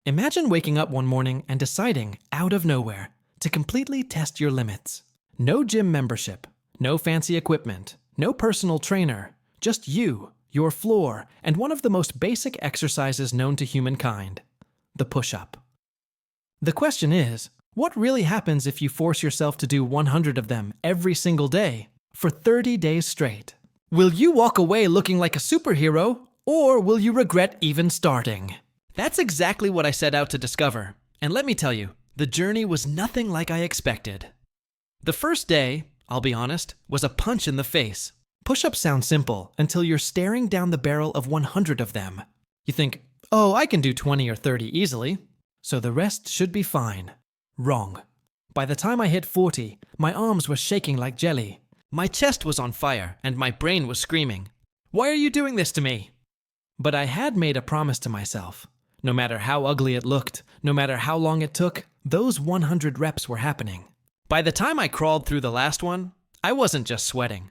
Imagine waking up one morning and deciding, out of nowhere, to completely test your limits. No gym membership, no fancy equipment, no personal trainer, just you, your floor, and one of the most basic exercises known to humankind, the push-up. The question is, what really happens if you force yourself to do 100 of them every single day for 30 days straight? Will you walk away looking like a superhero, or will you regret even starting? That's exactly what I set out to discover, and let me tell you, the journey was nothing like I expected. The first day, I'll be honest, was a punch in the face. Push-ups sound simple until you're staring down the barrel of 100 of them. You think, oh, I can do 20 or 30 easily, so the rest should be fine. Wrong. By the time I hit 40, my arms were shaking like jelly. My chest was on fire, and my brain was screaming, "Why are you doing this to me?" But I had made a promise to myself. No matter how ugly it looked, no matter how long it took, those 100 reps were happening. By the time I crawled through the last one, I wasn't just sweating.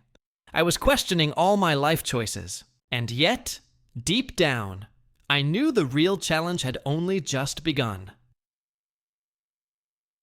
I was questioning all my life choices. And yet, deep down, I knew the real challenge had only just begun.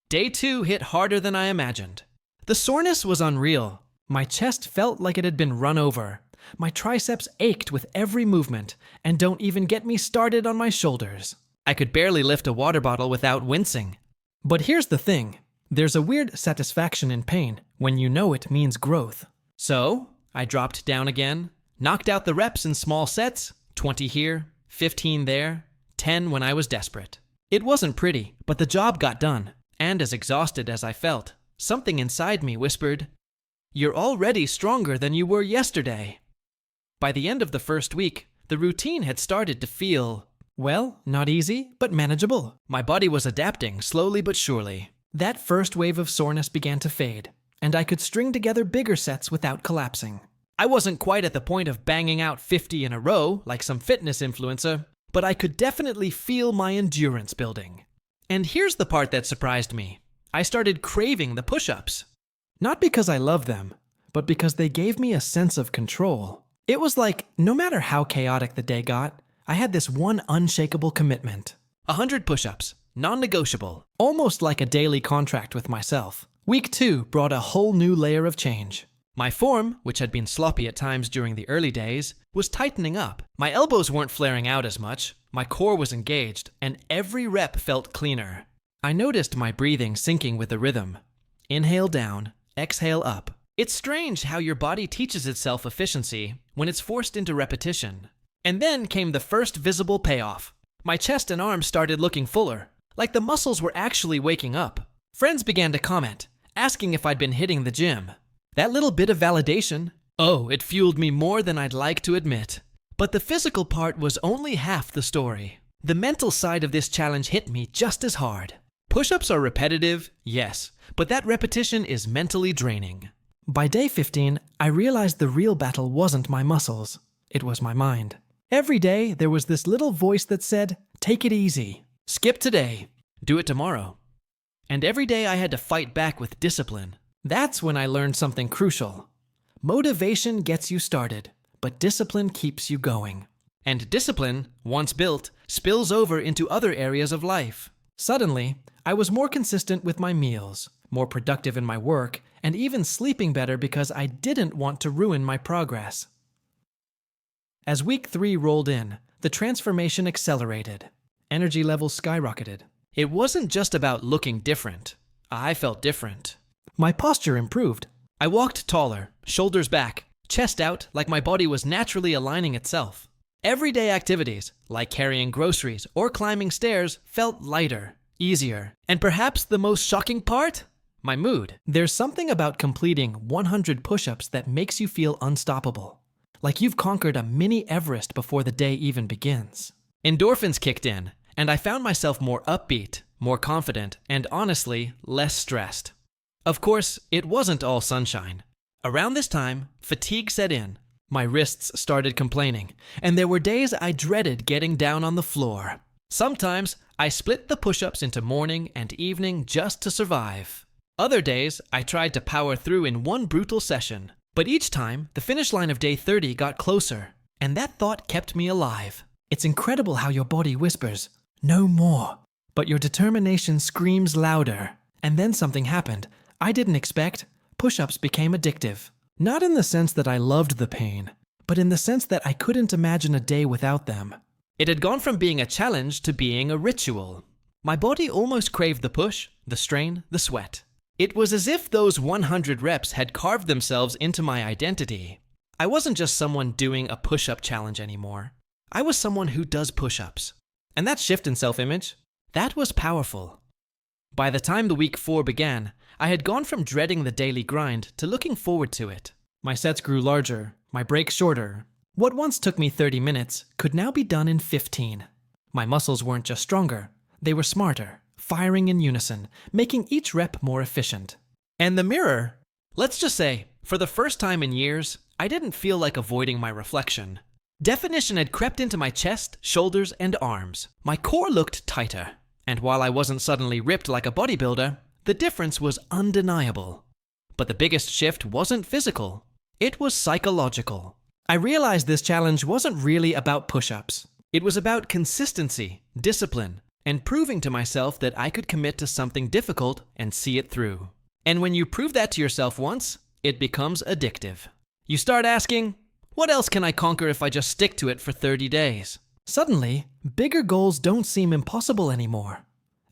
Day 2 hit harder than I imagined. The soreness was unreal. My chest felt like it had been run over. My triceps ached with every movement, and don't even get me started on my shoulders. I could barely lift a water bottle without wincing. But here's the thing. There's a weird satisfaction in pain when you know it means growth. So, I dropped down again, knocked out the reps in small sets, 20 here, 15 there, 10 when I was desperate. It wasn't pretty, but the job got done, and as exhausted as I felt, something inside me whispered, "You're already stronger than you were yesterday." By the end of the first week, the routine had started to feel, well, not easy, but manageable. My body was adapting slowly but surely. That first wave of soreness began to fade, and I could string together bigger sets without collapsing. I wasn't quite at the point of banging out 50 in a row like some fitness influencer, but I could definitely feel my endurance building. And here's the part that surprised me. I started craving the push-ups. Not because I love them, but because they gave me a sense of control. It was like, no matter how chaotic the day got, I had this one unshakable commitment. 100 push-ups, non-negotiable, almost like a daily contract with myself. Week 2 brought a whole new layer of change. My form, which had been sloppy at times during the early days, was tightening up. My elbows weren't flaring out as much, my core was engaged, and every rep felt cleaner. I noticed my breathing syncing with the rhythm. Inhale down, exhale up. It's strange how your body teaches itself efficiency when it's forced into repetition. And then came the first visible payoff. My chest and arms started looking fuller, like the muscles were actually waking up. Friends began to comment, asking if I'd been hitting the gym. That little bit of validation, it fueled me more than I'd like to admit. But the physical part was only half the story. The mental side of this challenge hit me just as hard. Push-ups are repetitive, yes, but that repetition is mentally draining. By day 15, I realized the real battle wasn't my muscles. It was my mind. Every day, there was this little voice that said, "Take it easy. Skip today. Do it tomorrow." And every day I had to fight back with discipline. That's when I learned something crucial. Motivation gets you started, but discipline keeps you going. And discipline, once built, spills over into other areas of life. Suddenly, I was more consistent with my meals, more productive in my work, and even sleeping better because I didn't want to ruin my progress. As week 3 rolled in, the transformation accelerated. Energy levels skyrocketed. It wasn't just about looking different. I felt different. My posture improved. I walked taller, shoulders back, chest out, like my body was naturally aligning itself. Everyday activities, like carrying groceries or climbing stairs, felt lighter, easier. And perhaps the most shocking part? My mood. There's something about completing 100 push-ups that makes you feel unstoppable. Like you've conquered a mini Everest before the day even begins. Endorphins kicked in, and I found myself more upbeat, more confident, and honestly, less stressed. Of course, it wasn't all sunshine. Around this time, fatigue set in. My wrists started complaining, and there were days I dreaded getting down on the floor. Sometimes, I split the push-ups into morning and evening just to survive. Other days, I tried to power through in one brutal session. But each time, the finish line of day 30 got closer, and that thought kept me alive. It's incredible how your body whispers, No more. But your determination screams louder. And then something happened I didn't expect. Push-ups became addictive. Not in the sense that I loved the pain, but in the sense that I couldn't imagine a day without them. It had gone from being a challenge to being a ritual. My body almost craved the push, the strain, the sweat. It was as if those 100 reps had carved themselves into my identity. I wasn't just someone doing a push-up challenge anymore. I was someone who does push-ups. And that shift in self-image, that was powerful. By the time the week 4 began, I had gone from dreading the daily grind to looking forward to it. My sets grew larger, my breaks shorter. What once took me 30 minutes could now be done in 15. My muscles weren't just stronger, they were smarter, firing in unison, making each rep more efficient. And the mirror, let's just say, for the first time in years, I didn't feel like avoiding my reflection. Definition had crept into my chest, shoulders, and arms. My core looked tighter. And while I wasn't suddenly ripped like a bodybuilder, the difference was undeniable. But the biggest shift wasn't physical. It was psychological. I realized this challenge wasn't really about push-ups. It was about consistency, discipline, and proving to myself that I could commit to something difficult and see it through. And when you prove that to yourself once, it becomes addictive. You start asking, what else can I conquer if I just stick to it for 30 days? Suddenly, bigger goals don't seem impossible anymore.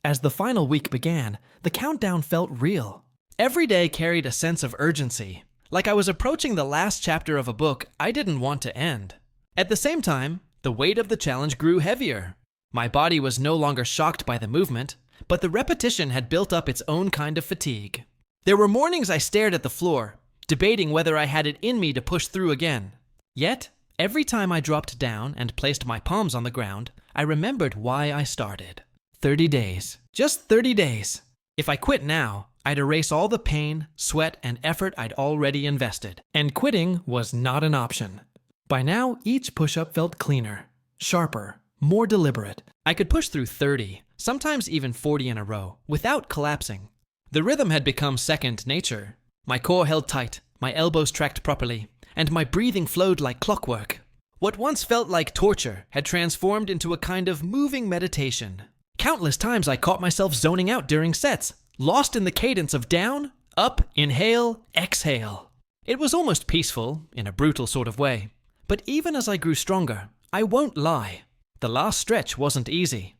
As the final week began, the countdown felt real. Every day carried a sense of urgency, like I was approaching the last chapter of a book I didn't want to end. At the same time, the weight of the challenge grew heavier. My body was no longer shocked by the movement, but the repetition had built up its own kind of fatigue. There were mornings I stared at the floor, debating whether I had it in me to push through again. Yet, every time I dropped down and placed my palms on the ground, I remembered why I started. 30 days. Just 30 days. If I quit now, I'd erase all the pain, sweat, and effort I'd already invested. And quitting was not an option. By now, each push-up felt cleaner, sharper, more deliberate. I could push through 30, sometimes even 40 in a row, without collapsing. The rhythm had become second nature. My core held tight, my elbows tracked properly, and my breathing flowed like clockwork. What once felt like torture had transformed into a kind of moving meditation. Countless times I caught myself zoning out during sets, lost in the cadence of down, up, inhale, exhale. It was almost peaceful, in a brutal sort of way. But even as I grew stronger, I won't lie, the last stretch wasn't easy.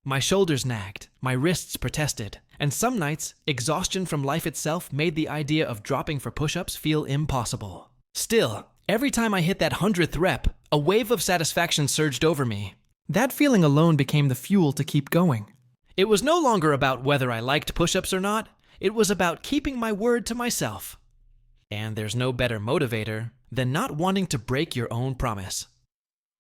My shoulders nagged, my wrists protested, and some nights, exhaustion from life itself made the idea of dropping for push-ups feel impossible. Still, every time I hit that 100th rep, a wave of satisfaction surged over me. That feeling alone became the fuel to keep going. It was no longer about whether I liked push-ups or not, it was about keeping my word to myself. And there's no better motivator than not wanting to break your own promise.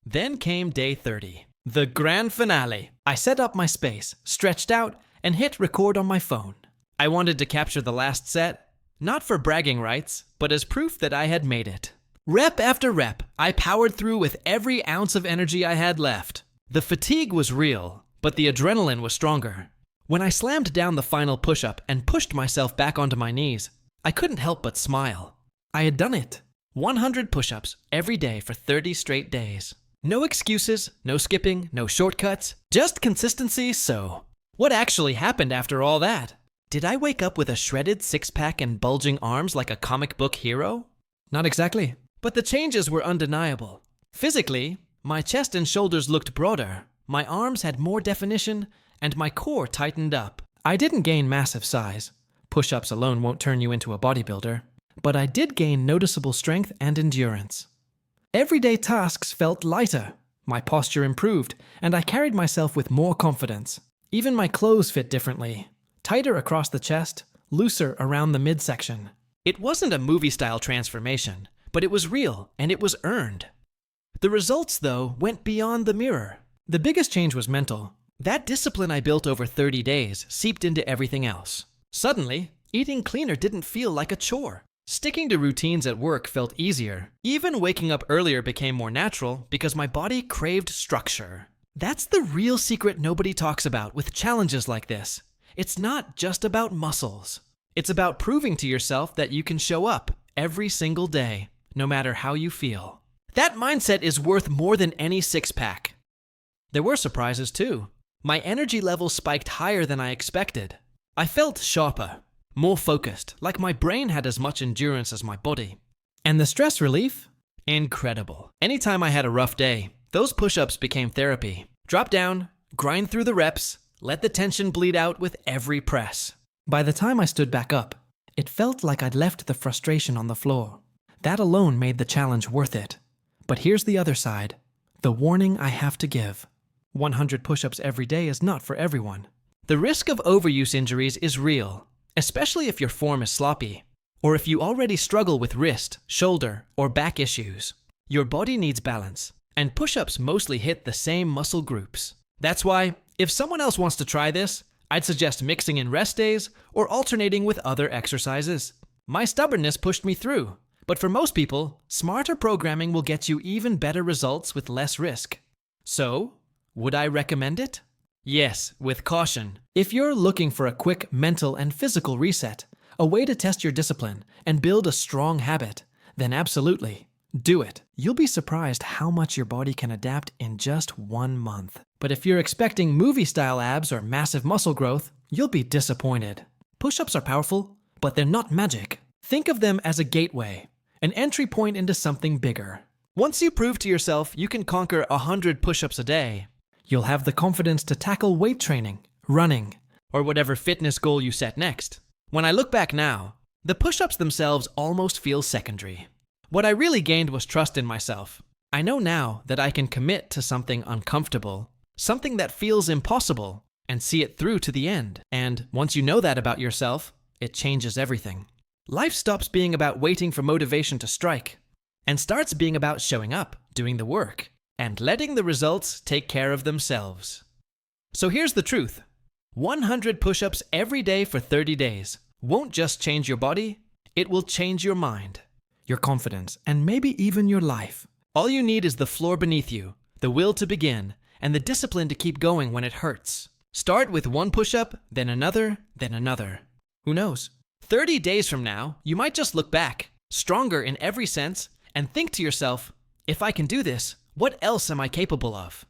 Then came day 30, the grand finale. I set up my space, stretched out, and hit record on my phone. I wanted to capture the last set, not for bragging rights, but as proof that I had made it. Rep after rep, I powered through with every ounce of energy I had left. The fatigue was real, but the adrenaline was stronger. When I slammed down the final push-up and pushed myself back onto my knees, I couldn't help but smile. I had done it. 100 push-ups every day for 30 straight days. No excuses, no skipping, no shortcuts, just consistency. So, what actually happened after all that? Did I wake up with a shredded six-pack and bulging arms like a comic book hero? Not exactly. But the changes were undeniable. Physically, my chest and shoulders looked broader, my arms had more definition, and my core tightened up. I didn't gain massive size. Push-ups alone won't turn you into a bodybuilder. But I did gain noticeable strength and endurance. Everyday tasks felt lighter. My posture improved, and I carried myself with more confidence. Even my clothes fit differently. Tighter across the chest, looser around the midsection. It wasn't a movie-style transformation, but it was real, and it was earned. The results, though, went beyond the mirror. The biggest change was mental. That discipline I built over 30 days seeped into everything else. Suddenly, eating cleaner didn't feel like a chore. Sticking to routines at work felt easier. Even waking up earlier became more natural because my body craved structure. That's the real secret nobody talks about with challenges like this. It's not just about muscles. It's about proving to yourself that you can show up every single day, no matter how you feel. That mindset is worth more than any six-pack. There were surprises too. My energy level spiked higher than I expected. I felt sharper, more focused, like my brain had as much endurance as my body. And the stress relief? Incredible. Anytime I had a rough day, those push-ups became therapy. Drop down, grind through the reps, let the tension bleed out with every press. By the time I stood back up, it felt like I'd left the frustration on the floor. That alone made the challenge worth it. But here's the other side, the warning I have to give. 100 push-ups every day is not for everyone. The risk of overuse injuries is real, especially if your form is sloppy, or if you already struggle with wrist, shoulder, or back issues. Your body needs balance, and push-ups mostly hit the same muscle groups. That's why, if someone else wants to try this, I'd suggest mixing in rest days or alternating with other exercises. My stubbornness pushed me through, but for most people, smarter programming will get you even better results with less risk. So, would I recommend it? Yes, with caution. If you're looking for a quick mental and physical reset, a way to test your discipline and build a strong habit, then absolutely, do it. You'll be surprised how much your body can adapt in just 1 month. But if you're expecting movie-style abs or massive muscle growth, you'll be disappointed. Push-ups are powerful, but they're not magic. Think of them as a gateway, an entry point into something bigger. Once you prove to yourself you can conquer 100 push-ups a day, you'll have the confidence to tackle weight training, running, or whatever fitness goal you set next. When I look back now, the push-ups themselves almost feel secondary. What I really gained was trust in myself. I know now that I can commit to something uncomfortable, something that feels impossible, and see it through to the end. And once you know that about yourself, it changes everything. Life stops being about waiting for motivation to strike, and starts being about showing up, doing the work, and letting the results take care of themselves. So here's the truth. 100 push-ups every day for 30 days won't just change your body, it will change your mind, your confidence, and maybe even your life. All you need is the floor beneath you, the will to begin, and the discipline to keep going when it hurts. Start with 1 push-up, then another, then another. Who knows? 30 days from now, you might just look back, stronger in every sense, and think to yourself, if I can do this, what else am I capable of?